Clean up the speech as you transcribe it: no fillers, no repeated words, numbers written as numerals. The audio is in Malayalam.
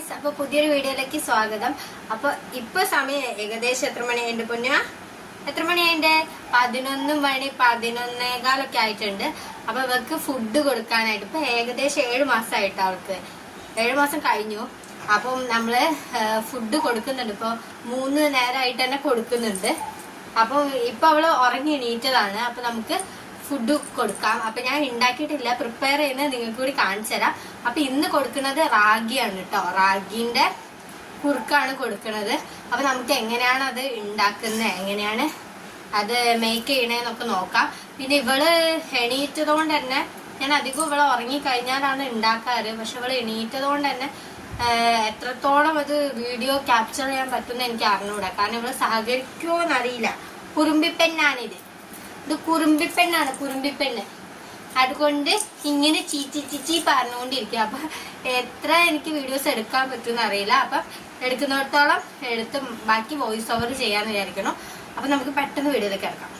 ഗൈസ്, അപ്പൊ പുതിയൊരു വീഡിയോയിലേക്ക് സ്വാഗതം. അപ്പൊ ഇപ്പൊ സമയം ഏകദേശം എത്ര മണിയുണ്ട് പൊന്ന? എത്ര മണിയുണ്ട്? 11 മണി 11:15 ആയിട്ടുണ്ട്. അപ്പൊ ഇവർക്ക് ഫുഡ് കൊടുക്കാനായിട്ട് ഇപ്പൊ ഏകദേശം 7 മാസമായിട്ട് അവൾക്ക് 7 മാസം കഴിഞ്ഞു. അപ്പം നമ്മള് ഫുഡ് കൊടുക്കുന്നുണ്ട്. ഇപ്പൊ 3 നേരമായിട്ട് തന്നെ കൊടുക്കുന്നുണ്ട്. അപ്പൊ ഇപ്പൊ അവള് ഉറങ്ങി എണീറ്റതാണ്. അപ്പൊ നമുക്ക് ഫുഡ് കൊടുക്കാം. അപ്പൊ ഞാൻ ഉണ്ടാക്കിയിട്ടില്ല, പ്രിപ്പയർ ചെയ്യുന്നത് നിങ്ങൾക്ക് കൂടി കാണിച്ചു തരാം. അപ്പൊ ഇന്ന് കൊടുക്കുന്നത് റാഗിയാണ് കേട്ടോ. റാഗിന്റെ കുറുക്കാണ് കൊടുക്കുന്നത്. അപ്പൊ നമുക്ക് എങ്ങനെയാണ് അത് ഉണ്ടാക്കുന്നത്, എങ്ങനെയാണ് അത് മേക്ക് ചെയ്യണേന്നൊക്കെ നോക്കാം. പിന്നെ ഇവള് എണീറ്റതുകൊണ്ട് തന്നെ ഞാൻ അധികം ഇവളെ ഉറങ്ങി കഴിഞ്ഞാലാണ് ഉണ്ടാക്കാറ്. പക്ഷെ ഇവള് എണീറ്റതുകൊണ്ട് തന്നെ എത്രത്തോളം അത് വീഡിയോ ക്യാപ്ചർ ചെയ്യാൻ പറ്റുമെന്ന് എനിക്ക് അറിഞ്ഞൂടാ. കാരണം ഇവള് സഹകരിക്കുമോ എന്നറിയില്ല. കുറുമ്പിപ്പെണ്ണാണിത്. ഇത് കുറുമ്പിപ്പെണ്ണാണ്, കുറുമ്പിപ്പെണ്ണ്. അതുകൊണ്ട് ഇങ്ങനെ ചീച്ചി പറഞ്ഞുകൊണ്ടിരിക്കുക. അപ്പൊ എത്ര എനിക്ക് വീഡിയോസ് എടുക്കാൻ പറ്റുമെന്ന് അറിയില്ല. അപ്പൊ എടുക്കുന്നിടത്തോളം എടുത്ത് ബാക്കി വോയിസ് ഓവർ ചെയ്യാന്ന് വിചാരിക്കണം. അപ്പൊ നമുക്ക് പെട്ടെന്ന് വീഡിയോയിലേക്ക് ഇറക്കാം.